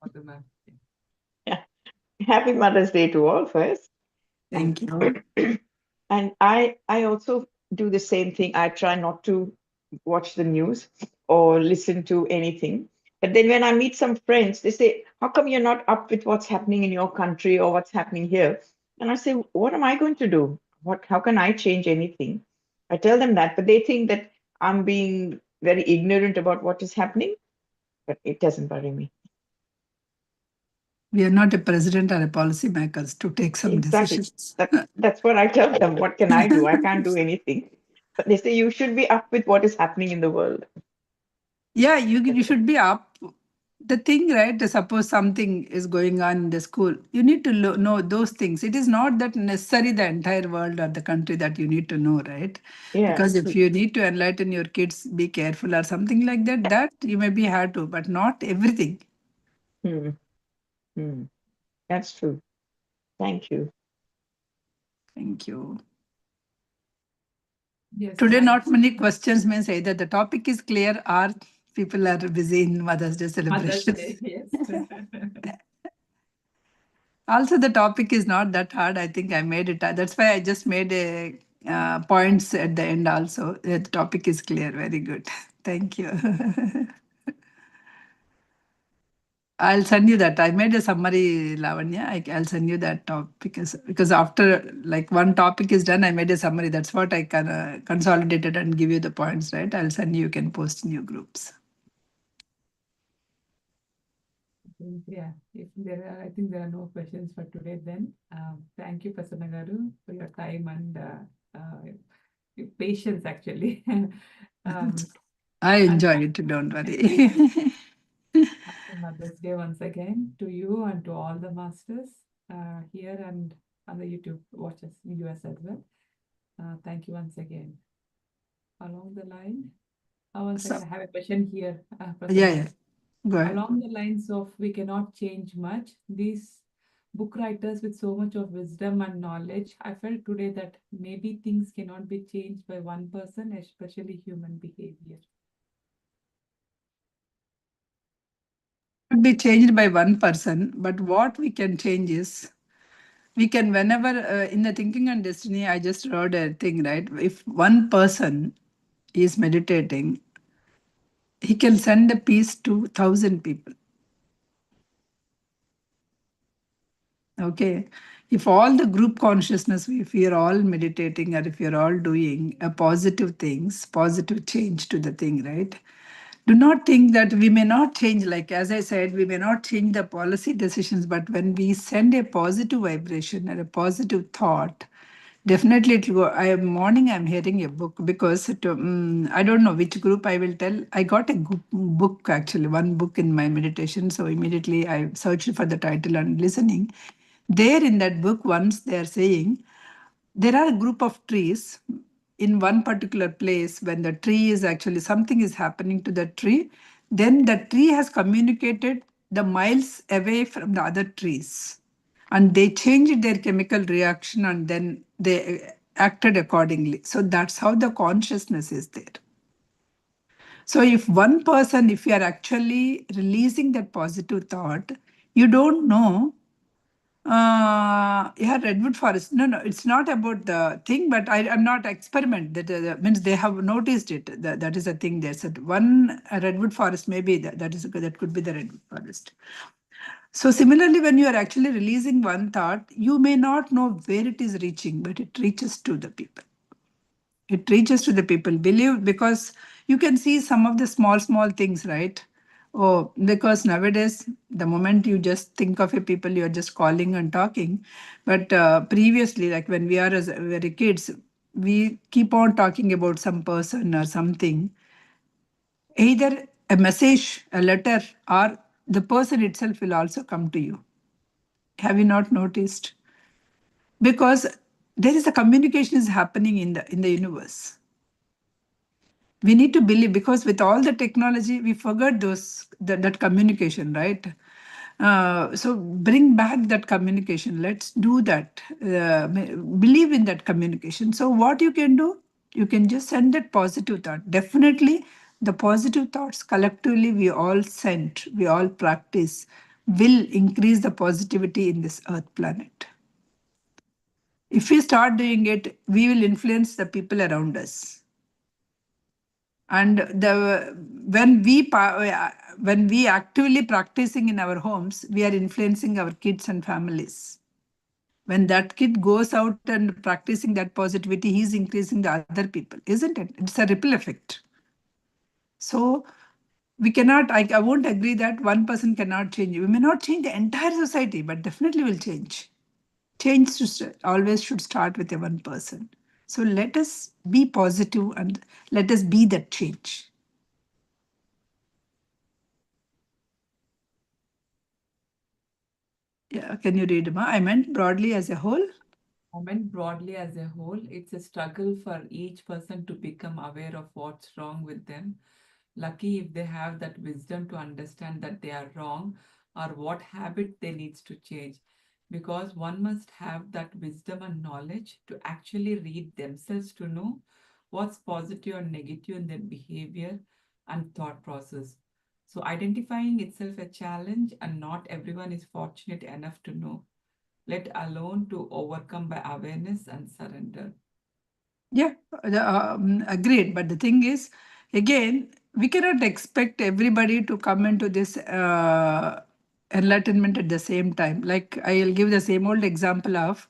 Awesome, ma'am. Yeah. Happy Mother's Day to all first. And Thank you. and I also do the same thing. I try not to watch the news or listen to anything. But then when I meet some friends, they say, "How come you're not up with what's happening in your country or what's happening here?" And I say, "What am I going to do? What? How can I change anything?" I tell them that, but they think that I'm being very ignorant about what is happening. But it doesn't worry me. We are not a president or a policy makers to take some Exactly. decisions. That's what I tell them. What can I do? I can't do anything. But they say you should be up with what is happening in the world. Yeah, you should be up. The thing, right? Suppose something is going on in the school, you need to know those things. It is not that necessary the entire world or the country that you need to know, right? Yeah. Because if you need to enlighten your kids, be careful or something like that, that you maybe have to, but not everything. Hmm. Hmm. That's true. Thank you. Thank you. Yes, Today, thank not many questions means either the topic is clear or people are busy in Mother's Day Mother's celebration. Day. Yes. Also, the topic is not that hard. I think I made it. That's why I just made a points at the end. Also, the topic is clear. Very good. Thank you. I'll send you that. I made a summary, Lavanya. I'll send you that topic because after like one topic is done, I made a summary. That's what I can consolidated and give you the points. Right? I'll send you. You can post in your groups. Yeah, if there are, I think there are no questions for today then. Thank you, Prasanna Garu, for your time and your patience actually. um, I and enjoy it. Don't worry. happy Mother's Day once again to you and to all the masters here and on the YouTube watchers, viewers as well. Thank you once again. Along the line, one So, second, I have a question here, yeah, Prasanna yeah. Garu. Go ahead. Along the lines of we cannot change much, these book writers with so much of wisdom and knowledge, I felt today that maybe things cannot be changed by one person, especially human behavior. Cannot be changed by one person, but what we can change is we can whenever in the thinking and destiny. I just wrote a thing, right? If one person is meditating, he can send a peace to 1,000 people. Okay, if all the group consciousness, if we are all meditating or if you're all doing a positive things, positive change to the thing, right? Do not think that we may not change, like as I said, we may not change the policy decisions, but when we send a positive vibration or a positive thought, definitely it will go. I am morning I'm hearing a book because I don't know which group I will tell. I got a book, actually one book in my meditation, so immediately I searched for the title and listening. There in that book, once they are saying there are a group of trees in one particular place. When the tree is actually something is happening to the tree, then the tree has communicated the miles away from the other trees, and they changed their chemical reaction and then they acted accordingly. So that's how the consciousness is there. So if one person, if you are actually releasing that positive thought, you don't know. Yeah, redwood forest. No, no, it's not about the thing, but I'm not experiment. That means they have noticed it. That is a thing. They said one redwood forest, maybe that could be the redwood forest. So similarly, when you are actually releasing one thought, you may not know where it is reaching, but it reaches to the people. It reaches to the people. Believe, because you can see some of the small things, right? Oh, because nowadays the moment you just think of a people, you're just calling and talking. But previously, like when we are as very kids, we keep on talking about some person or something, either a message, a letter, or the person itself will also come to you. Have you not noticed? Because there is a communication is happening in the universe. We need to believe, because with all the technology we forgot that communication, right? So bring back that communication. Let's do that. Believe in that communication. So what you can do, you can just send that positive thought. Definitely the positive thoughts collectively we all send, we all practice, will increase the positivity in this earth planet. If we start doing it, we will influence the people around us. And when we actively practicing in our homes, we are influencing our kids and families. When that kid goes out and practicing that positivity, he's increasing the other people, isn't it? It's a ripple effect. So we cannot, I won't agree that one person cannot change. We may not change the entire society, but definitely will change. Change always should start with a one person. So let us be positive and let us be that change. Yeah, can you read, Ma? I meant broadly as a whole. I meant broadly as a whole, it's a struggle for each person to become aware of what's wrong with them. Lucky if they have that wisdom to understand that they are wrong or what habit they needs to change. Because one must have that wisdom and knowledge to actually read themselves to know what's positive or negative in their behavior and thought process. So identifying itself a challenge, and not everyone is fortunate enough to know, let alone to overcome by awareness and surrender. Yeah, agreed. But the thing is, again, we cannot expect everybody to come into this enlightenment at the same time. Like I'll give the same old example of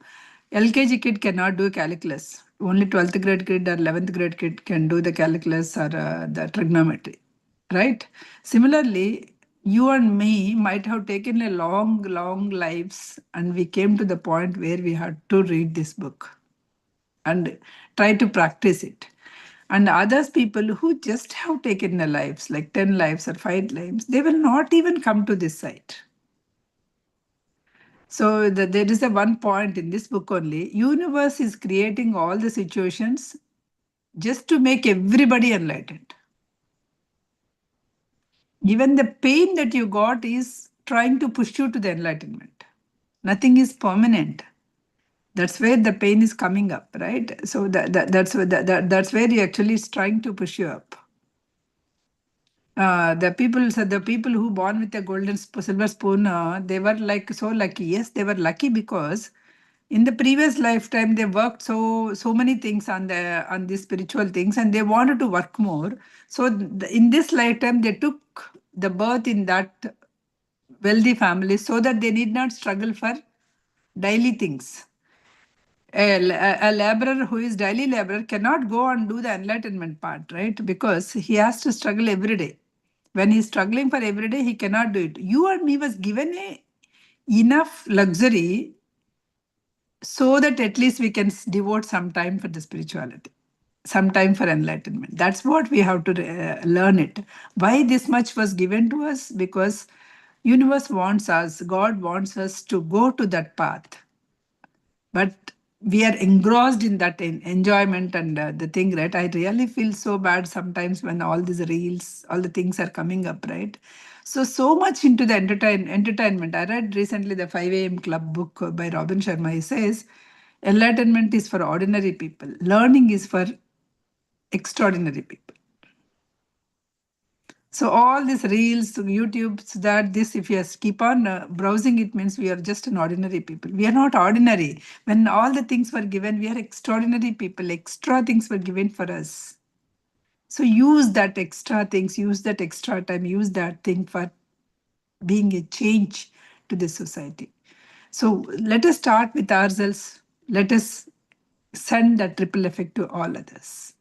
LKG kid cannot do calculus. Only 12th grade kid or 11th grade kid can do the calculus or the trigonometry, right? Similarly, you and me might have taken a long, long lives, and we came to the point where we had to read this book and try to practice it. And others people who just have taken their lives, like 10 lives or 5 lives, they will not even come to this site. So there is a one point in this book only. Universe is creating all the situations just to make everybody enlightened. Even the pain that you got is trying to push you to the enlightenment. Nothing is permanent. That's where the pain is coming up, right? So that's where he actually is trying to push you up. The people who born with a silver spoon, they were like so lucky. Yes, they were lucky because in the previous lifetime they worked so many things on the spiritual things, and they wanted to work more. So in this lifetime they took the birth in that wealthy family so that they need not struggle for daily things. A laborer who is daily laborer cannot go and do the enlightenment part, right? Because he has to struggle every day. When he's struggling for every day, he cannot do it. You and me was given enough luxury so that at least we can devote some time for the spirituality, some time for enlightenment. That's what we have to learn it. Why this much was given to us? Because universe wants us, God wants us to go to that path. But we are engrossed in that enjoyment and the thing, right? I really feel so bad sometimes when all these reels, all the things are coming up, right? So much into the entertainment. I read recently the 5 a.m. Club book by Robin Sharma. He says enlightenment is for ordinary people, learning is for extraordinary people. So all these reels, YouTube, that this, if you keep on browsing, it means we are just an ordinary people. We are not ordinary. When all the things were given, we are extraordinary people. Extra things were given for us. So use that extra things, use that extra time, use that thing for being a change to this society. So let us start with ourselves. Let us send that ripple effect to all others.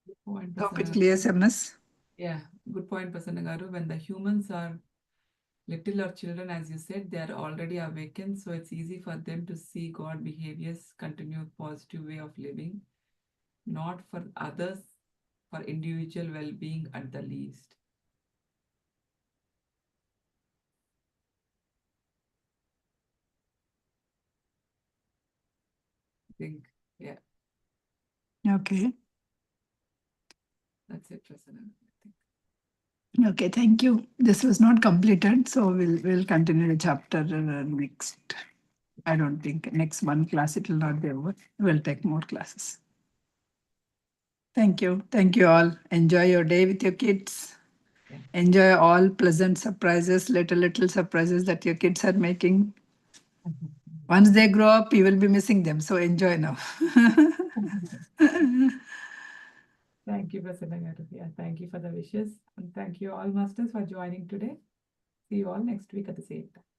Good point, Hope it Prasanna. clears, MS. Yeah, good point, Prasanna Garu. When the humans are little or children, as you said, they are already awakened, so it's easy for them to see God behaviors, continue positive way of living, not for others, for individual well-being at the least. I think, yeah, Okay. that's it, Prasanna. I think. Okay, thank you. This was not completed, so we'll continue the chapter next. I don't think next one class it will not be over. We'll take more classes. Thank you. Thank you all. Enjoy your day with your kids. Yeah. Enjoy all pleasant surprises, little surprises that your kids are making. Once they grow up, you will be missing them. So enjoy now. Thank you, Prasanna garu. Yeah, thank you for the wishes. And thank you all, masters, for joining today. See you all next week at the same time.